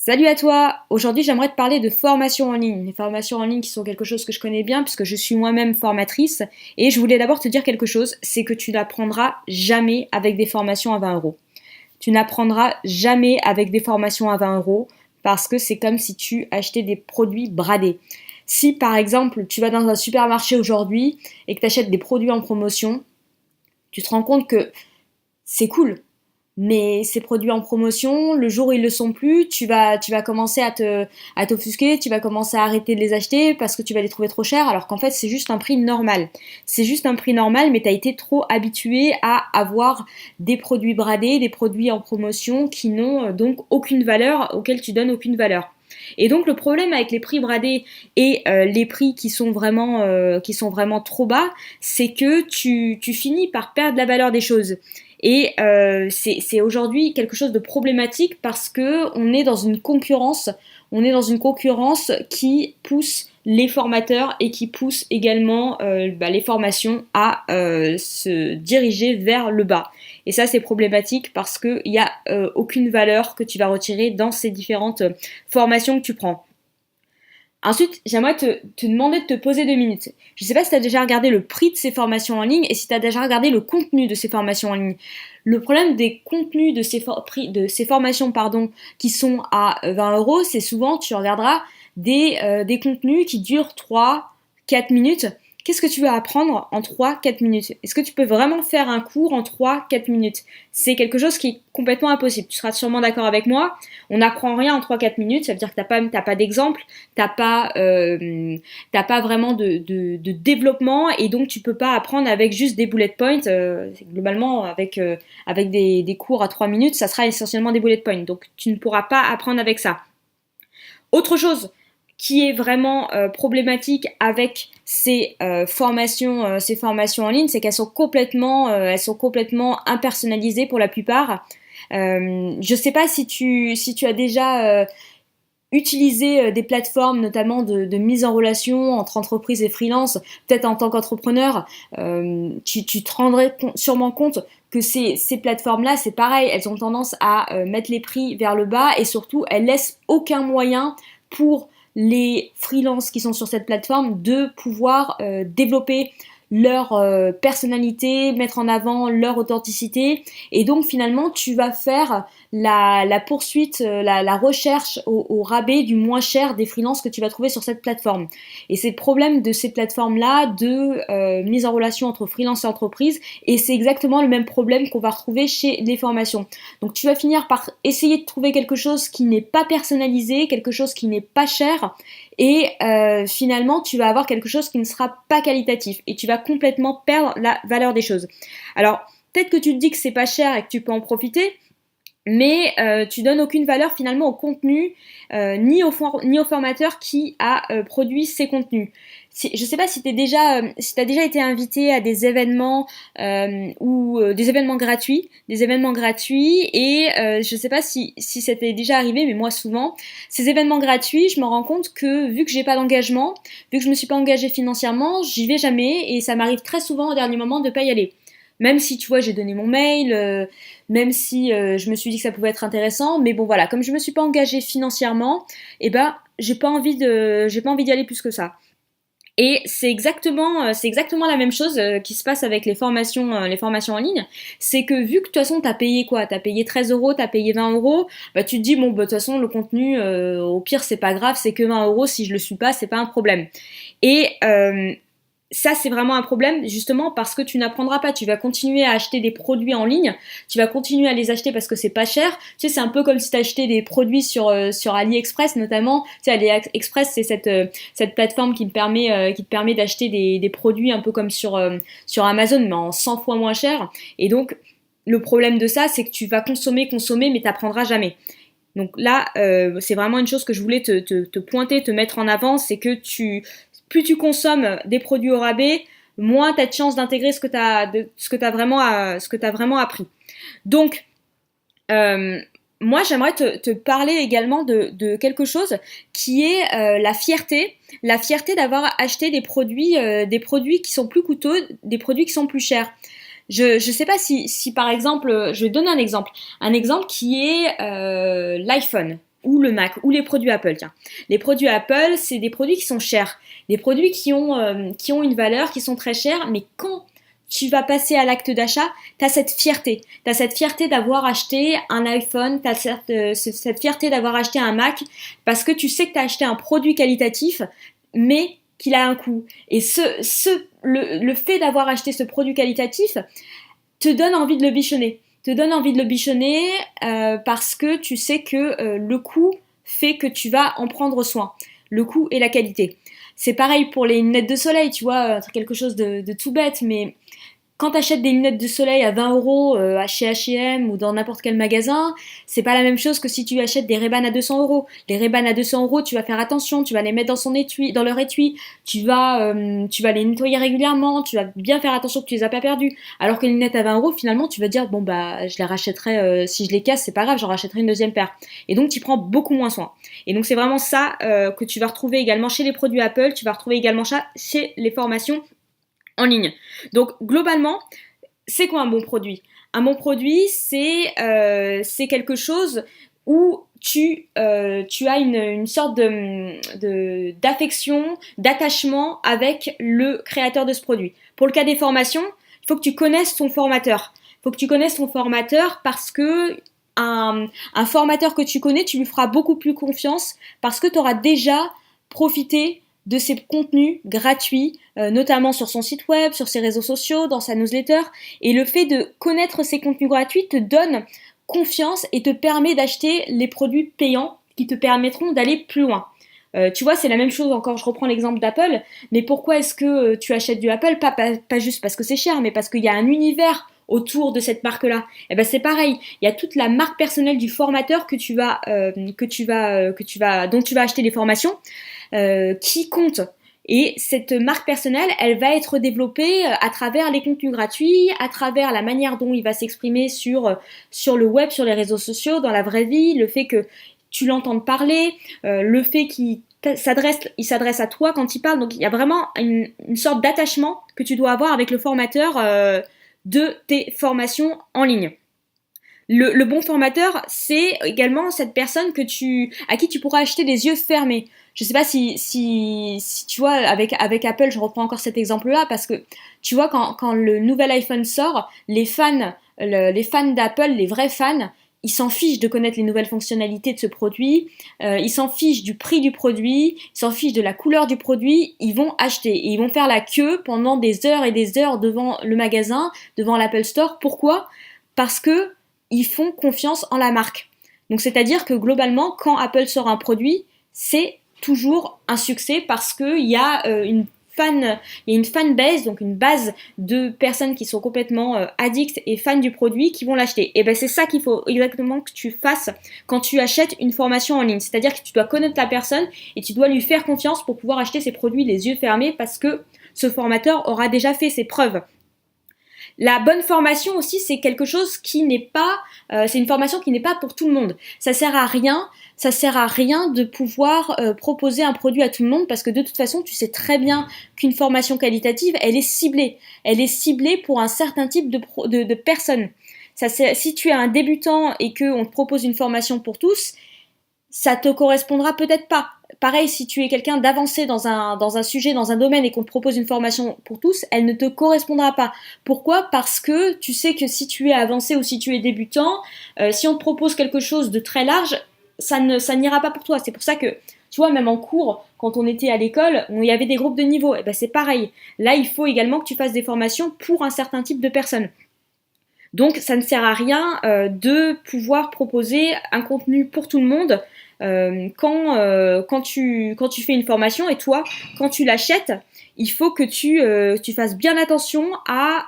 Salut à toi! Aujourd'hui, j'aimerais te parler de formation en ligne. Les formations en ligne qui sont quelque chose que je connais bien puisque je suis moi-même formatrice. Et je voulais d'abord te dire quelque chose, c'est que tu n'apprendras jamais avec des formations à 20 euros. Tu n'apprendras jamais avec des formations à 20 euros parce que c'est comme si tu achetais des produits bradés. Si par exemple tu vas dans un supermarché aujourd'hui et que tu achètes des produits en promotion, tu te rends compte que c'est cool. Mais ces produits en promotion, le jour où ils le sont plus, tu vas commencer à t'offusquer, tu vas commencer à arrêter de les acheter parce que tu vas les trouver trop chers, alors qu'en fait c'est juste un prix normal. C'est juste un prix normal, mais tu as été trop habitué à avoir des produits bradés, des produits en promotion qui n'ont donc aucune valeur, auxquels tu donnes aucune valeur. Et donc le problème avec les prix bradés et les prix qui sont vraiment trop bas, c'est que tu finis par perdre la valeur des choses. Et c'est aujourd'hui quelque chose de problématique parce que on est dans une concurrence qui pousse les formateurs et qui pousse également les formations à se diriger vers le bas. Et ça, c'est problématique parce qu'il n'y a aucune valeur que tu vas retirer dans ces différentes formations que tu prends. Ensuite, j'aimerais te demander de te poser 2 minutes. Je ne sais pas si tu as déjà regardé le prix de ces formations en ligne et si tu as déjà regardé le contenu de ces formations en ligne. Le problème des contenus de ces formations qui sont à 20 euros, c'est souvent, tu regarderas des contenus qui durent 3, 4 minutes. Qu'est-ce que tu vas apprendre en 3, 4 minutes? Est-ce que tu peux vraiment faire un cours en 3, 4 minutes? C'est quelque chose qui est complètement impossible. Tu seras sûrement d'accord avec moi. On n'apprend rien en 3, 4 minutes. Ça veut dire que t'as pas d'exemple, t'as pas, t'as pas vraiment de développement et donc tu peux pas apprendre avec juste des bullet points. Globalement, avec des cours à 3 minutes, ça sera essentiellement des bullet points. Donc tu ne pourras pas apprendre avec ça. Autre chose qui est vraiment problématique avec ces formations en ligne, c'est qu'elles sont complètement impersonnalisées pour la plupart. Je ne sais pas si tu as déjà utilisé des plateformes notamment de mise en relation entre entreprises et freelance, peut-être en tant qu'entrepreneur, tu te rendrais sûrement compte que ces plateformes-là, c'est pareil, elles ont tendance à mettre les prix vers le bas et surtout, elles laissent aucun moyen pour les freelances qui sont sur cette plateforme de pouvoir développer leur personnalité, mettre en avant leur authenticité. Et donc finalement, tu vas faire la poursuite, la recherche au rabais du moins cher des freelances que tu vas trouver sur cette plateforme. Et c'est le problème de ces plateformes-là de mise en relation entre freelance et entreprise. Et c'est exactement le même problème qu'on va retrouver chez les formations. Donc tu vas finir par essayer de trouver quelque chose qui n'est pas personnalisé, quelque chose qui n'est pas cher. Et finalement, tu vas avoir quelque chose qui ne sera pas qualitatif. Et tu vas complètement perdre la valeur des choses. Alors, peut-être que tu te dis que c'est pas cher et que tu peux en profiter, mais tu donnes aucune valeur finalement au contenu ni au formateur qui a produit ces contenus. Je ne sais pas si tu as déjà été invité à des événements ou des événements gratuits, et je ne sais pas si ça t'est déjà arrivé, mais moi souvent, ces événements gratuits, je me rends compte que vu que j'ai pas d'engagement, vu que je me suis pas engagée financièrement, j'y vais jamais et ça m'arrive très souvent au dernier moment de pas y aller. Même si tu vois, j'ai donné mon mail, même si je me suis dit que ça pouvait être intéressant, mais bon voilà, comme je me suis pas engagée financièrement, eh ben j'ai pas envie d'y aller plus que ça. Et c'est exactement la même chose qui se passe avec les formations en ligne. C'est que vu que de toute façon t'as payé quoi, t'as payé 13 euros, t'as payé 20 euros, bah tu te dis bon bah de toute façon le contenu, au pire c'est pas grave, c'est que 20 euros, si je le suis pas, c'est pas un problème. Et ça, c'est vraiment un problème, justement, parce que tu n'apprendras pas. Tu vas continuer à acheter des produits en ligne. Tu vas continuer à les acheter parce que c'est pas cher. Tu sais, c'est un peu comme si tu achetais des produits sur AliExpress, notamment. Tu sais, AliExpress, c'est cette plateforme qui te permet d'acheter des produits un peu comme sur Amazon, mais en 100 fois moins cher. Et donc, le problème de ça, c'est que tu vas consommer, mais tu n'apprendras jamais. Donc là, c'est vraiment une chose que je voulais te pointer, te mettre en avant, c'est que plus tu consommes des produits au rabais, moins tu as de chances d'intégrer ce que tu as vraiment appris. Donc, euh, moi, j'aimerais te parler également de quelque chose qui est la fierté d'avoir acheté des produits qui sont plus coûteux, des produits qui sont plus chers. Je sais pas si par exemple, je vais donner un exemple qui est l'iPhone. ou le Mac, ou les produits Apple, tiens. Les produits Apple, c'est des produits qui sont chers, des produits qui ont une valeur, qui sont très chers, mais quand tu vas passer à l'acte d'achat, tu as cette fierté. Tu as cette fierté d'avoir acheté un iPhone, tu as cette fierté d'avoir acheté un Mac, parce que tu sais que tu as acheté un produit qualitatif, mais qu'il a un coût. Et le fait d'avoir acheté ce produit qualitatif te donne envie de le bichonner. Parce que tu sais que le coût fait que tu vas en prendre soin. Le coût et la qualité. C'est pareil pour les lunettes de soleil, tu vois, quelque chose de tout bête, mais quand tu achètes des lunettes de soleil à 20 € chez H&M ou dans n'importe quel magasin, c'est pas la même chose que si tu achètes des Ray-Ban à 200 €. Les Ray-Ban à 200 €, tu vas faire attention, tu vas les mettre dans leur étui, tu vas les nettoyer régulièrement, tu vas bien faire attention que tu les as pas perdus. Alors que les lunettes à 20 € finalement, tu vas dire bon bah je les rachèterai, si je les casse, c'est pas grave, j'en rachèterai une deuxième paire. Et donc tu prends beaucoup moins soin. Et donc c'est vraiment ça que tu vas retrouver également chez les produits Apple, tu vas retrouver également ça chez les formations en ligne. Donc globalement, c'est quoi un bon produit? Un bon produit, c'est quelque chose où tu as une sorte d'affection, d'attachement avec le créateur de ce produit. Pour le cas des formations, il faut que tu connaisses ton formateur. Parce que un formateur que tu connais, tu lui feras beaucoup plus confiance parce que tu auras déjà profité de ses contenus gratuits, notamment sur son site web, sur ses réseaux sociaux, dans sa newsletter. Et le fait de connaître ces contenus gratuits te donne confiance et te permet d'acheter les produits payants qui te permettront d'aller plus loin. Tu vois, c'est la même chose encore, je reprends l'exemple d'Apple, mais pourquoi est-ce que tu achètes du Apple? Pas juste parce que c'est cher, mais parce qu'il y a un univers autour de cette marque-là. Et ben c'est pareil, il y a toute la marque personnelle du formateur dont tu vas acheter les formations, qui compte. Et cette marque personnelle, elle va être développée à travers les contenus gratuits, à travers la manière dont il va s'exprimer sur le web, sur les réseaux sociaux, dans la vraie vie, le fait que tu l'entendes parler, le fait qu'il s'adresse à toi quand il parle. Donc il y a vraiment une sorte d'attachement que tu dois avoir avec le formateur de tes formations en ligne. Le bon formateur, c'est également cette personne à qui tu pourras acheter les yeux fermés. Je sais pas si tu vois, avec Apple, je reprends encore cet exemple-là, parce que tu vois, quand le nouvel iPhone sort, les fans d'Apple, les vrais fans, ils s'en fichent de connaître les nouvelles fonctionnalités de ce produit, ils s'en fichent du prix du produit, ils s'en fichent de la couleur du produit, ils vont acheter. Et ils vont faire la queue pendant des heures et des heures devant le magasin, devant l'Apple Store. Pourquoi? Parce que ils font confiance en la marque. Donc c'est-à-dire que globalement, quand Apple sort un produit, c'est toujours un succès parce qu'il y a une fanbase, donc une base de personnes qui sont complètement addictes et fans du produit qui vont l'acheter. Et ben c'est ça qu'il faut exactement que tu fasses quand tu achètes une formation en ligne. C'est-à-dire que tu dois connaître la personne et tu dois lui faire confiance pour pouvoir acheter ses produits les yeux fermés parce que ce formateur aura déjà fait ses preuves. La bonne formation aussi, c'est quelque chose qui n'est pas, c'est une formation qui n'est pas pour tout le monde. Ça sert à rien de pouvoir proposer un produit à tout le monde parce que de toute façon, tu sais très bien qu'une formation qualitative, elle est ciblée. Elle est ciblée pour un certain type de personnes. Si tu es un débutant et qu'on te propose une formation pour tous, ça te correspondra peut-être pas. Pareil, si tu es quelqu'un d'avancé dans un sujet, dans un domaine et qu'on te propose une formation pour tous, elle ne te correspondra pas. Pourquoi? Parce que tu sais que si tu es avancé ou si tu es débutant, si on te propose quelque chose de très large, ça n'ira pas pour toi. C'est pour ça que, tu vois, même en cours, quand on était à l'école, il y avait des groupes de niveau. Et ben c'est pareil. Là, il faut également que tu fasses des formations pour un certain type de personnes. Donc, ça ne sert à rien de pouvoir proposer un contenu pour tout le monde quand tu fais une formation. Et toi, quand tu l'achètes, il faut que tu fasses bien attention à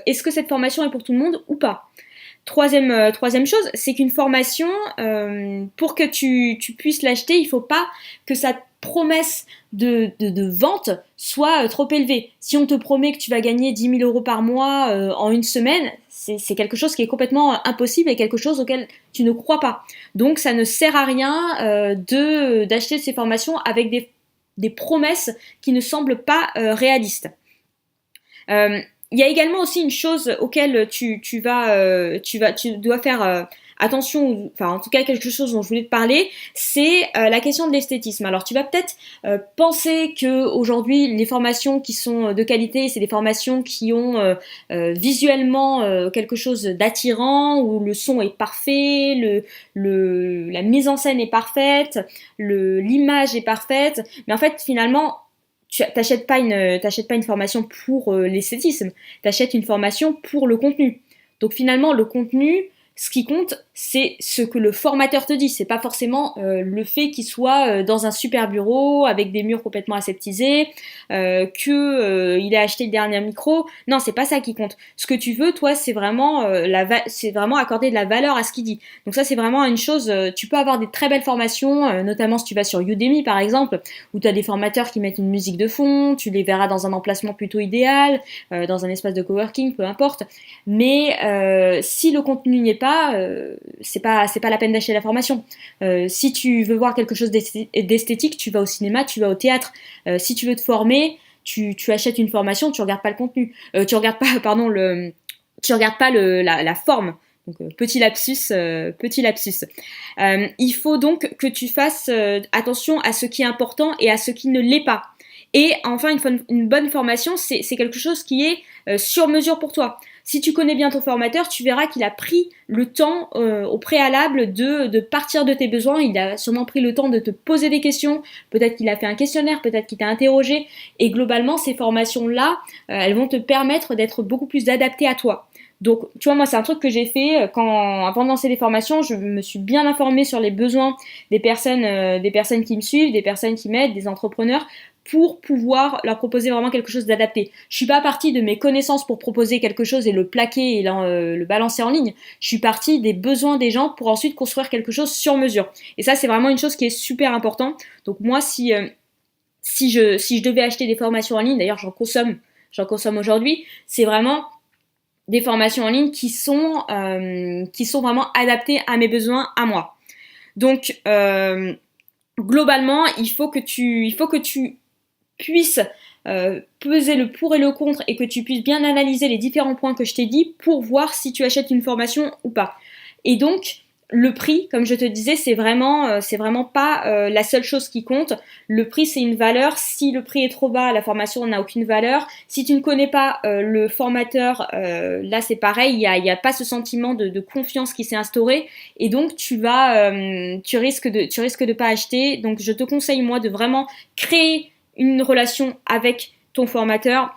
est-ce que cette formation est pour tout le monde ou pas. Troisième chose, c'est qu'une formation, pour que tu puisses l'acheter, il ne faut pas que sa promesse de vente soit trop élevée. Si on te promet que tu vas gagner 10 000 € par mois en une semaine, c'est quelque chose qui est complètement impossible et quelque chose auquel tu ne crois pas. Donc ça ne sert à rien d'acheter ces formations avec des promesses qui ne semblent pas réalistes. Il y a également aussi une chose auquel tu dois faire attention, enfin en tout cas quelque chose dont je voulais te parler, c'est la question de l'esthétisme. Alors tu vas peut-être penser que aujourd'hui les formations qui sont de qualité, c'est des formations qui ont visuellement quelque chose d'attirant, où le son est parfait, la mise en scène est parfaite, l'image est parfaite, mais en fait finalement tu t'achètes pas une formation pour l'esthétisme, t'achètes une formation pour le contenu. Donc finalement le contenu, ce qui compte, c'est ce que le formateur te dit. C'est pas forcément le fait qu'il soit dans un super bureau avec des murs complètement aseptisés, qu'il ait acheté le dernier micro. Non, c'est pas ça qui compte. Ce que tu veux, toi, c'est vraiment c'est vraiment accorder de la valeur à ce qu'il dit. Donc ça, c'est vraiment une chose. Tu peux avoir des très belles formations, notamment si tu vas sur Udemy par exemple, où tu as des formateurs qui mettent une musique de fond. Tu les verras dans un emplacement plutôt idéal, dans un espace de coworking, peu importe. Mais si le contenu n'y est pas, c'est pas la peine d'acheter la formation. Si tu veux voir quelque chose d'esthétique, tu vas au cinéma, tu vas au théâtre. Si tu veux te former, tu achètes une formation, tu regardes pas le contenu. Tu regardes pas, pardon, tu regardes pas la forme. Donc petit lapsus. Il faut donc que tu fasses attention à ce qui est important et à ce qui ne l'est pas. Et enfin, une bonne formation, c'est quelque chose qui est sur mesure pour toi. Si tu connais bien ton formateur, tu verras qu'il a pris le temps au préalable de partir de tes besoins. Il a sûrement pris le temps de te poser des questions. Peut-être qu'il a fait un questionnaire, peut-être qu'il t'a interrogé. Et globalement, ces formations-là, elles vont te permettre d'être beaucoup plus adapté à toi. Donc, tu vois, moi, c'est un truc que j'ai fait avant de lancer des formations. Je me suis bien informée sur les besoins des personnes qui me suivent, des personnes qui m'aident, des entrepreneurs, pour pouvoir leur proposer vraiment quelque chose d'adapté. Je suis pas partie de mes connaissances pour proposer quelque chose et le plaquer et le balancer en ligne. Je suis partie des besoins des gens pour ensuite construire quelque chose sur mesure. Et ça, c'est vraiment une chose qui est super importante. Donc moi, si je devais acheter des formations en ligne, d'ailleurs j'en consomme aujourd'hui, c'est vraiment des formations en ligne qui sont vraiment adaptées à mes besoins, à moi. Donc globalement, il faut que tu puisses peser le pour et le contre et que tu puisses bien analyser les différents points que je t'ai dit pour voir si tu achètes une formation ou pas. Et donc, le prix, comme je te disais, c'est vraiment pas la seule chose qui compte. Le prix, c'est une valeur. Si le prix est trop bas, la formation n'a aucune valeur. Si tu ne connais pas le formateur, là c'est pareil, il y a pas ce sentiment de confiance qui s'est instauré, et donc tu risques de pas acheter. Donc je te conseille moi de vraiment créer une relation avec ton formateur.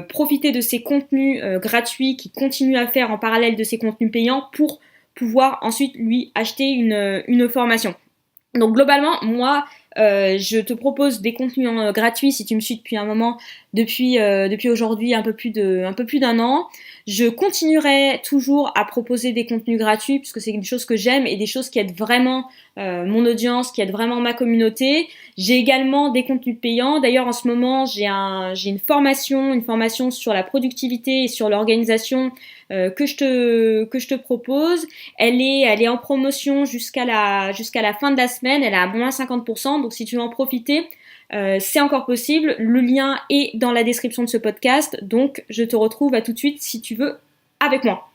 Profiter de ces contenus gratuits qui continuent à faire en parallèle de ces contenus payants pour pouvoir ensuite lui acheter une formation. Donc globalement, moi, je te propose des contenus gratuits si tu me suis depuis un moment, depuis aujourd'hui un peu plus d'un an. Je continuerai toujours à proposer des contenus gratuits puisque c'est une chose que j'aime et des choses qui aident vraiment mon audience, qui aident vraiment ma communauté. J'ai également des contenus payants. D'ailleurs, en ce moment, j'ai une formation sur la productivité et sur l'organisation que je te propose. Elle est en promotion jusqu'à la fin de la semaine. Elle est à moins 50%. Donc, si tu veux en profiter, c'est encore possible. Le lien est dans la description de ce podcast. Donc, je te retrouve à tout de suite si tu veux avec moi.